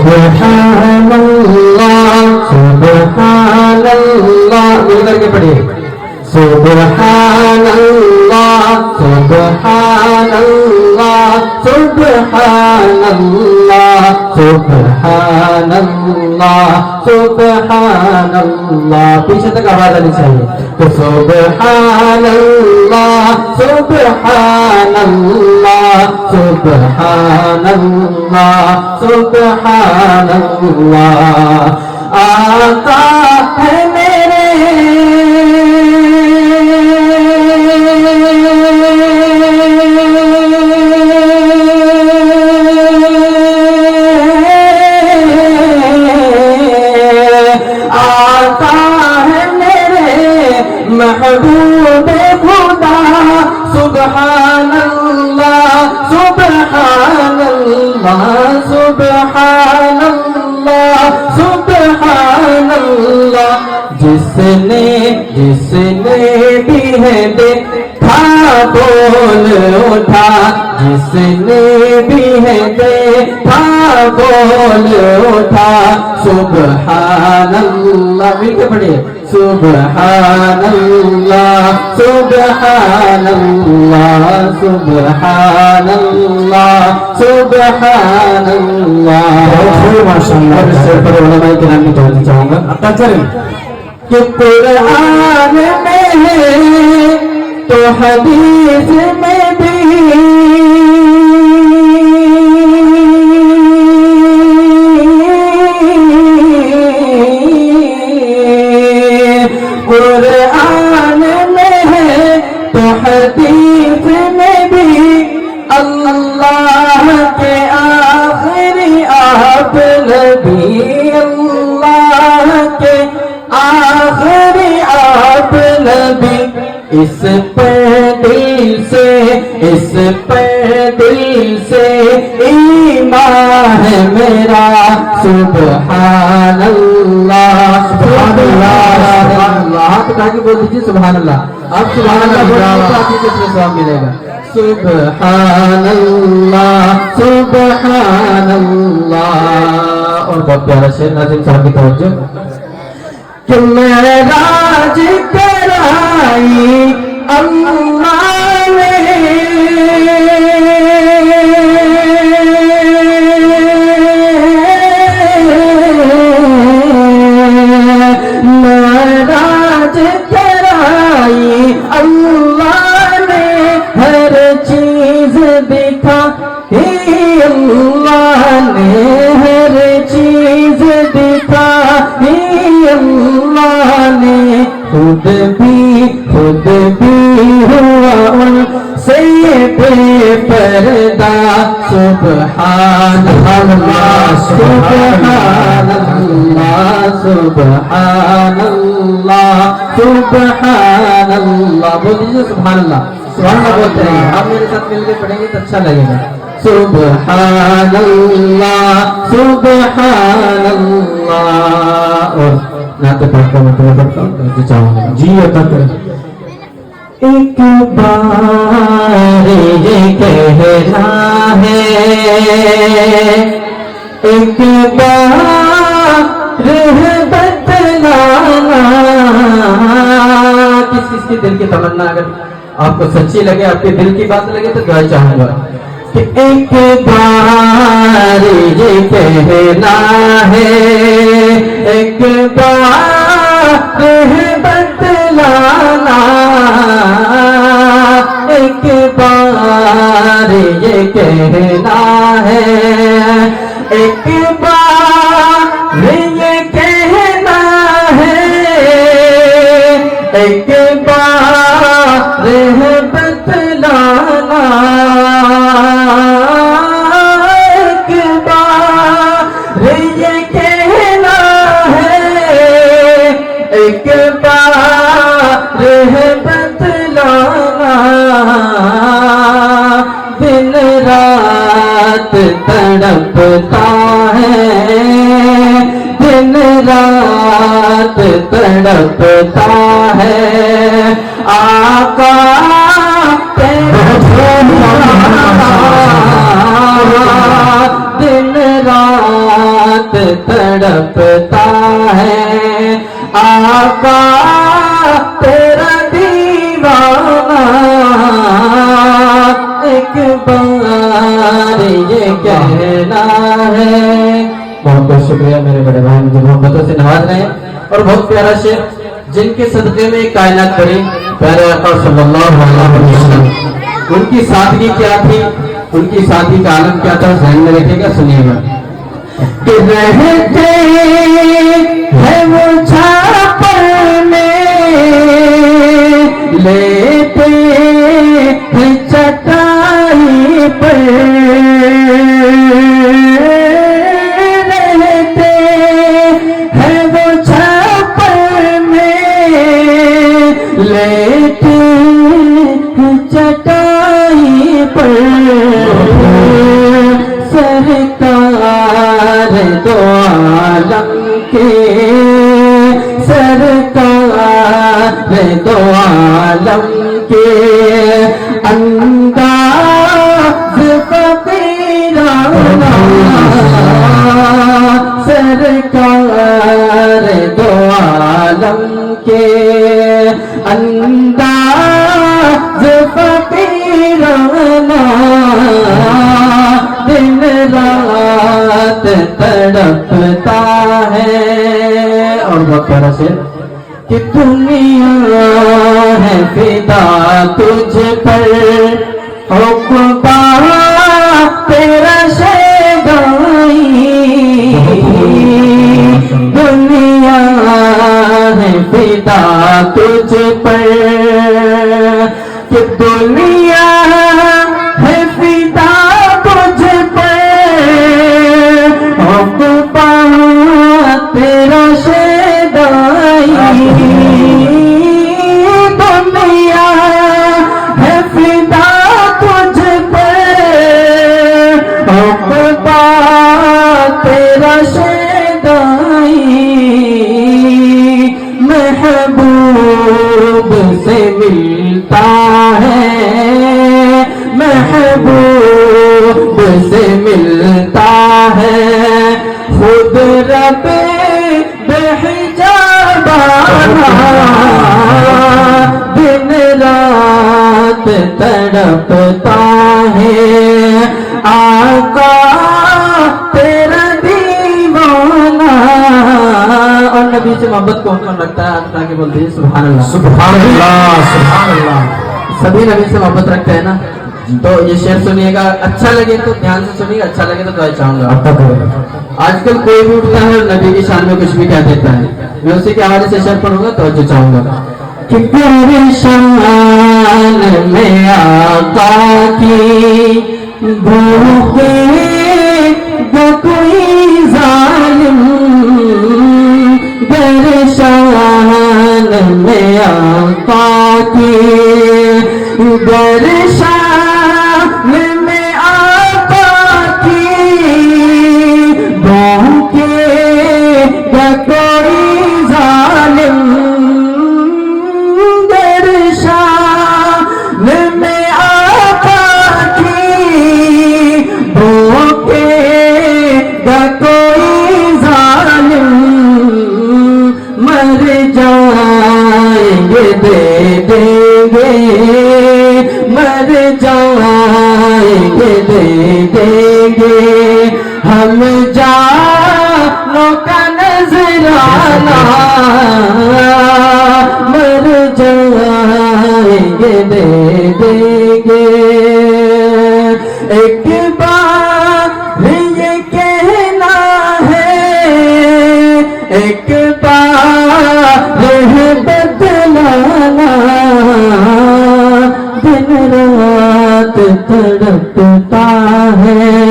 سبحان اللہ سبحان اللہ، مل کر کے پڑھیے سبحان اللہ سبحان اللہ سبحان اللہ سبحان اللہ سبحان اللہ، پیچھے تک آواز آنی چاہیے تو سبحان اللہ سبحان اللہ سبحان اللہ سبحان اللہ، آقا ہے میرے محبوب خدا، سبحان اللہ سبحان اللہ سبحان اللہ سبحان اللہ، جس نے بھی ہے دیکھا بول اٹھا، جس نے بھی ہے دیکھا بول اٹھا، سبحان اللہ، مل کے پڑھیے سبحان اللہ سبحان اللہ سبحان اللہ سبحان اللہ، ماشاءاللہ۔ اس سے پر علماء کرام کی توجہ چاہوں گا، عطا کریں کہ قرآن میں ہے تو حدیث میں بھی، قرآن میں ہے تو حدیث میں بھی، اللہ کے آخری آپ نبی، اللہ کے آخری آپ نبی، اس پہ دل سے ایمان ہے میرا، سبحان اللہ سبحان اللہ سبحان اللہ، ہاتھ اٹھا کے بول دیجیے سبحان اللہ، آپ سبحان اللہ بولیں تو آپ کو کس میں ثواب ملے گا، سبحان اللہ سبحان اللہ۔ اور بہت پیارا شعر، ناظرین صاحب کی توجہ، کہ معراج کرائی اللہ نے، معراج کرائی اللہ نے، ہر چیز دکھائی اللہ نے، ہر چیز دکھائی اللہ نے، خود بھی ہوا ان سے بے پردہ، سبحان اللہ سبحان اللہ سبحان اللہ سبحان اللہ، بول دیجیے سبحان اللہ سبحان اللہ بولتے رہیے، آپ میرے ساتھ مل کے پڑھیں گے تو اچھا لگے گا، سبحان اللہ سبحان اللہ۔ اور نعت پڑھتا ہوں تو چاہوں گا جی عطا کریں، ایک بار یہ کہنا ہے، ایک بار بتلانا، کس کی دل کی تمنا اگر آپ کو سچی لگے، آپ کے دل کی بات لگے تو دعا چاہوں گا کہ ایک بار یہ کہنا ہے، ایک بار بتلانا، ایک بار یہ کہنا ہے، ایک بار یہ کہنا ہے، ایک بار بتلانا، ایک بار یہ کہنا ہے، ایک بار بتلانا، دن رات تڑپتا ہے، دن رات تڑپتا ہے، آقا دن رات تڑپتا ہے آقا تیرا دیوانہ ایک بار یہ کہنا ہے۔ بہت بہت شکریہ میرے بڑے بھائی، مجھے محبتوں سے نواز رہے ہیں۔ اور بہت پیارا شعر جن کے صدقے میں کائنات بڑی، پیارے آقا صلی اللہ علیہ وسلم، ان کی سادگی کیا تھی، ان کی سادگی کا عالم کیا تھا، ذہن میں رکھے گا، سنیے گا۔ کہ رہتے ہیں وہ چھاپر میں، لیتے ہیں چٹائی پر، رہتے ہیں وہ چھاپر میں، لیتے ہیں چٹائی پر، سرکار دو عالم کے، سرکار دو عالم کے، انداز فقیرانہ، سرکار دو عالم کے، انداز فقیرانہ، دن رات تڑپتا ہے۔ اور بہت پیارا شعر کہ دنیا ہے فدا تجھ پر، عقبا تیرا شیدائی، دنیا ہے فدا تجھ پر، کہ دنیا ہے فدا تجھ پر، عقبا تیرا شیدائی، دنیا ہے فدا تجھ پر، عقبا تیرا شیدائی، محبوب سے ملتا ہے، محبوب سے ملتا ہے، خود رب بے حجابانہ، دن رات تڑپتا ہے آقا تیرا دیوانہ۔ اور نبی سے محبت کون کون رکھتا ہے؟ آپ تاکہ بولتے ہیں سبحان اللہ، سبحان اللہ، سبحان اللہ۔ سبھی نبی سے محبت رکھتے ہیں نا؟ تو یہ شعر سنیے گا، اچھا لگے تو دھیان سے سنیے گا، اچھا لگے تو دعا چاہوں گا۔ آج کل کوئی بھی اٹھتا ہے اور نبی کی شان میں کچھ بھی کہہ دیتا ہے، میں اسی کے حوالے سے شعر پڑھوں گا، توجہ چاہوں گا کہ تیری شان میں آقا کی بھوکے گا کوئی ظالم، تیری شان میں آقا کی، تیری شان میں آقا کی بھوکے گا کوئی ظالم، تیری شان میں آقا کی بھوکے گا کوئی ظالم، مر جائیں گے دے دیں گے، مر جائیں گے دے دیں گے، ہم جانوں کا نذرانہ، مر جائیں گے دے دیں گے، ایک بار یہ کہنا ہے، ایک بار بدلانا، دن رات تڑپتا ہے